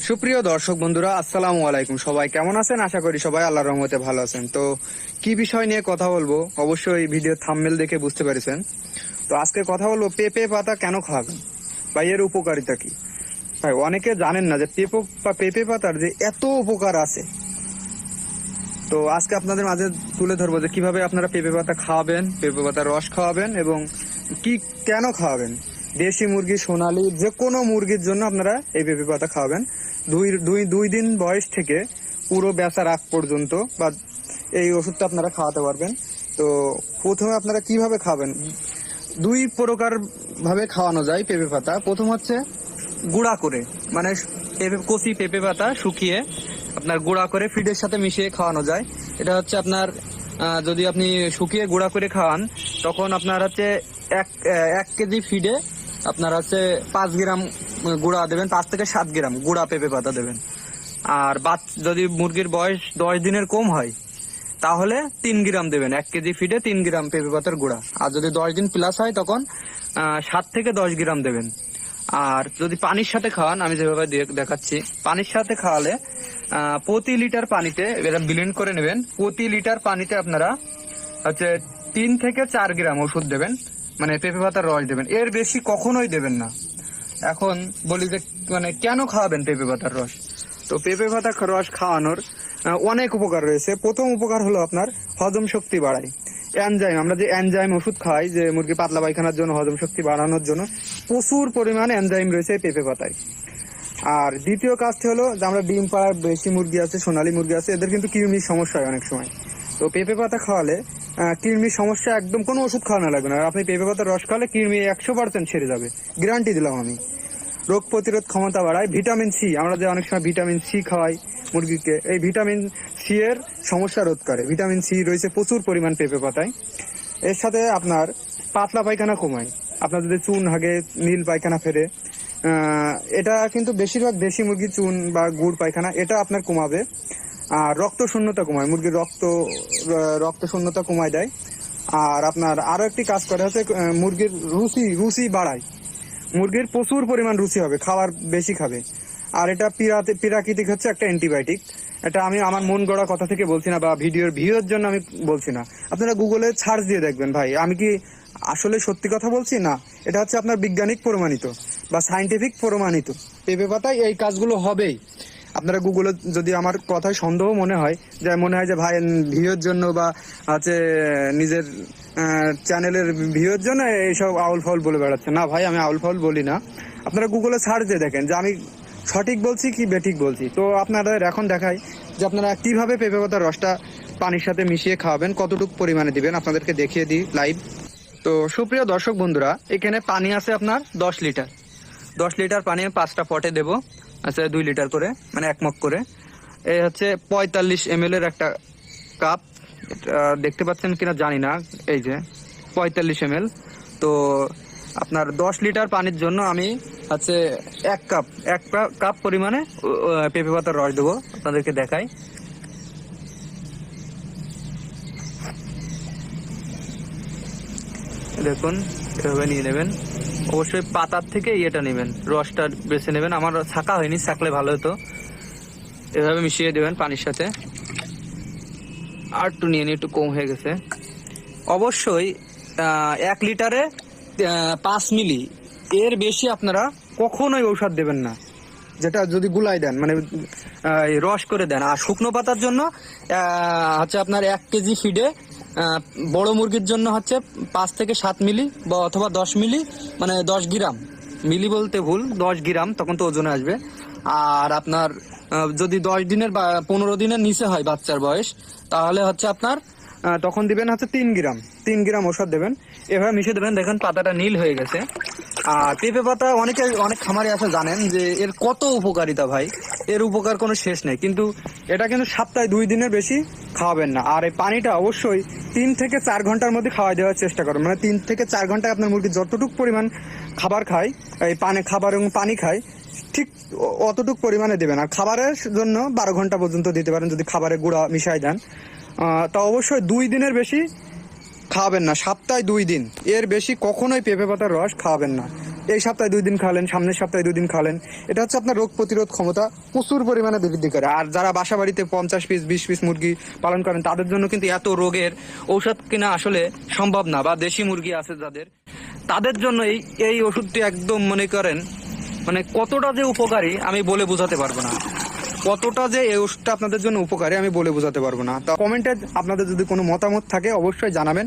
সুপ্রিয় দর্শক বন্ধুরা, আসসালামু আলাইকুম। সবাই কেমন আছেন? আশা করি সবাই আল্লাহর রহমতে ভালো আছেন। তো কি বিষয় নিয়ে কথা বলবো অবশ্যই ভিডিও থাম্বনেল দেখে বুঝতে পেরেছেন। তো আজকে কথা বলবো পেঁপে পাতা কেন খাবেন বা এর উপকারিতা কি। ভাই অনেকে জানেন না যে পেঁপে পাতার যে এত উপকার আছে। তো আজকে আপনাদের মাঝে তুলে ধরবো যে কিভাবে আপনারা পেঁপে পাতা খাওয়াবেন, পেঁপে পাতার রস খাওয়াবেন এবং কি কেন খাওয়াবেন। দেশি মুরগি, সোনালী, যে কোনো মুরগির জন্য আপনারা এই পেঁপে পাতা খাওয়াবেন। দুই দিন বয়স থেকে পুরো বেচার আগ পর্যন্ত বা এই ওষুধটা আপনারা খাওয়াতে পারবেন। তো প্রথমে আপনারা কিভাবে খাবেন, দুই প্রকার ভাবে খাওয়ানো যায় পেঁপে পাতা। প্রথম হচ্ছে গুঁড়া করে, মানে কচি পেঁপে পাতা শুকিয়ে আপনার গুঁড়া করে ফিডের সাথে মিশিয়ে খাওয়ানো যায়। এটা হচ্ছে আপনার যদি আপনি শুকিয়ে গুঁড়া করে খাওয়ান, তখন আপনার হচ্ছে এক কেজি ফিডে আপনার হচ্ছে 5 গ্রাম গুঁড়া দেবেন, 5 থেকে 7 গ্রাম গুঁড়া পেঁপে পাতা দেবেন। আর যদি মুরগির বয়স 10 দিনের কম হয় তাহলে 3 গ্রাম দেবেন, 1 কেজি ফিডে 3 গ্রাম পেঁপে পাতার গুঁড়া। আর যদি 10 দিন প্লাস হয় তখন 7 থেকে 10 গ্রাম দেবেন। আর যদি পানির সাথে খাওয়ান, আমি যেভাবে দেখাচ্ছি, পানির সাথে খাওয়ালে প্রতি লিটার পানিতে, এটা ব্লেন্ড করে নেবেন, প্রতি লিটার পানিতে আপনারা হচ্ছে 3 থেকে 4 গ্রাম ওষুধ দেবেন, মানে পেঁপে পাতার রস দেবেন। এর বেশি কখনোই দেবেন না। এখন বলি যে মানে কেন খাওয়াবেন পেঁপে পাতার রস। তো পেঁপে পাতার রস খাওয়ানোর অনেক উপকার রয়েছে। প্রথম উপকার হলো আপনার হজম শক্তি বাড়ায়। এনজাইম, আমরা যে এনজাইম ওষুধ খাই যে মুরগি পাতলা পায়খানার জন্য, হজম শক্তি বাড়ানোর জন্য প্রচুর পরিমাণে এনজাইম রয়েছে পেঁপে পাতায়। আর দ্বিতীয় কাজটি হলো যে আমরা ডিম পাড়ার বেশি মুরগি আছে, সোনালী মুরগি আছে, এদের কিন্তু কৃমির সমস্যা হয় অনেক সময়। তো পেঁপে পাতা খাওয়ালে কৃমির সমস্যা একদম কোনো ওষুধ খাওয়ানো লাগবে না। আর আপনি পেঁপে পাতার রস খাওয়ালে কৃমি 100% ছেড়ে যাবে, গ্যারান্টি দিলাম আমি। রোগ প্রতিরোধ ক্ষমতা বাড়ায়। ভিটামিন সি, আমরা যে অনেক সময় ভিটামিন সি খাওয়াই মুরগিকে, এই ভিটামিন সি এর সমস্যা রোধ করে। ভিটামিন সি রয়েছে প্রচুর পরিমাণ পেঁপে পাতায়। এর সাথে আপনার পাতলা পায়খানা কমায়। আপনার যদি চুন হাগে, নীল পায়খানা ফেরে, এটা কিন্তু বেশিরভাগ দেশি মুরগির চুন বা গুড় পায়খানা, এটা আপনার কমাবে। আর রক্ত শূন্যতা কমায়, মুরগির রক্ত শূন্যতা কমায় দেয়। আর আপনার আরো একটি কাজ করে হচ্ছে মুরগির রুচি বাড়ায়। মুরগির প্রচুর পরিমাণ রুচি হবে, খাবার বেশি খাবে। আর এটা প্রাকৃতিক হচ্ছে একটা অ্যান্টিবায়োটিক। এটা আমি আমার মন গড়া কথা থেকে বলছি না, বা ভিডিওর ভিউর জন্য আমি বলছি না। আপনারা গুগলে সার্চ দিয়ে দেখবেন ভাই, আমি কি আসলে সত্যি কথা বলছি না। এটা হচ্ছে আপনার বিজ্ঞানিক প্রমাণিত বা সাইন্টিফিক প্রমাণিত। পেঁপে পাতায় এই কাজগুলো হবেই। আপনারা গুগলে যদি আমার কথায় সন্দেহ মনে হয় যে ভাই ভিউর জন্য বা হচ্ছে নিজের চ্যানেলের ভিউর জন্য এইসব আউল ফাউল বলে বেড়াচ্ছে, না ভাই, আমি আউল ফাউল বলি না। আপনারা গুগলে সার্চ দিয়ে দেখেন যে আমি সঠিক বলছি কি বেঠিক বলছি। তো আপনাদের এখন দেখাই যে আপনারা কিভাবে পেঁপে পাতার রসটা পানির সাথে মিশিয়ে খাওয়াবেন, কতটুকু পরিমাণে দিবেন, আপনাদেরকে দেখিয়ে দিই লাইভ। তো সুপ্রিয় দর্শক বন্ধুরা, এখানে পানি আছে আপনার 10 লিটার। 10 লিটার পানি 5টা পটে দেবো, আচ্ছা 2 লিটার করে, মানে 1 মগ করে। এই হচ্ছে 45 ml এর একটা কাপ, দেখতে পাচ্ছেন কিনা জানি না, এই যে 45 ml। তো আপনার 10 লিটার পানির জন্য আমি হচ্ছে 1 কাপ পরিমাণে পেঁপে পাতার রস দেবো, আপনাদেরকে দেখাই। দেখুন, এভাবে নিয়ে নেবেন। অবশ্যই পাতার থেকে ইয়েটা নেবেন, রসটা বেছে নেবেন। আমার ছাকা হয়নি, ছাকলে ভালো হতো। এভাবে মিশিয়ে দেবেন পানির সাথে। আর একটু নিয়ে একটু কম হয়ে গেছে। অবশ্যই 1 লিটারে 5 মিলি, এর বেশি আপনারা কখনোই ঔষধ দেবেন না। যেটা যদি গুলাই দেন, মানে রস করে দেন। আর শুকনো পাতার জন্য হচ্ছে আপনার 1 কেজি ফিডে বড় মুরগির জন্য হচ্ছে 5 থেকে 7 মিলি বা অথবা 10 মিলি, মানে 10 গ্রাম, মিলি বলতে ভুল, 10 গ্রাম, তখন তো ওজনে আসবে। আর আপনার যদি 10 দিনের বা 15 দিনের নিচে হয় বাচ্চার বয়স, তাহলে হচ্ছে আপনার তখন দিবেন হচ্ছে 3 গ্রাম ওষুধ দেবেন। এভাবে মিশিয়ে দেবেন। দেখেন পাতাটা নীল হয়ে গেছে। আর পেঁপে পাতা অনেক খামারে আছে জানেন যে এর কত উপকারিতা ভাই, এর উপকার কোনো শেষ নেই। কিন্তু এটা কিন্তু সপ্তাহে 2 দিনের বেশি খাওয়াবেন না। আর এই পানিটা অবশ্যই 3 থেকে 4 ঘন্টার মধ্যে খাওয়া দেওয়ার চেষ্টা করুন। মানে 3 থেকে 4 ঘন্টায় আপনার মুরগি যতটুকু পরিমাণ খাবার খায়, এই খাবার এবং পানি খায়, ঠিক অতটুকু পরিমাণে দেবেন। আর খাবারের জন্য 12 ঘন্টা পর্যন্ত দিতে পারেন যদি খাবারে গুঁড়া মিশাই দেন। তা অবশ্যই 2 দিনের বেশি খাওয়াবেন না, সপ্তাহে 2 দিন, এর বেশি কখনোই পেঁপে পাতার রস খাওয়াবেন না। এই সপ্তাহে 2 দিন খাওয়ালেন, সামনের সপ্তাহে 2 দিন খাওয়ালেন, এটা হচ্ছে আপনার রোগ প্রতিরোধ ক্ষমতা প্রচুর পরিমাণে বৃদ্ধি করে। আর যারা বাসা বাড়িতে 50 পিস 20 পিস মুরগি পালন করেন তাদের জন্য কিন্তু এত রোগের ঔষধ কিনা আসলে সম্ভব না, বা দেশি মুরগি আছে যাদের, তাদের জন্য এই ওষুধটি একদম মনে করেন মানে কতটা যে উপকারী আমি বলে বোঝাতে পারবো না, কতটা যে এই ওষুধটা আপনাদের জন্য উপকারী আমি বলে বোঝাতে পারবো না। তো কমেন্টে আপনাদের যদি কোনো মতামত থাকে অবশ্যই জানাবেন।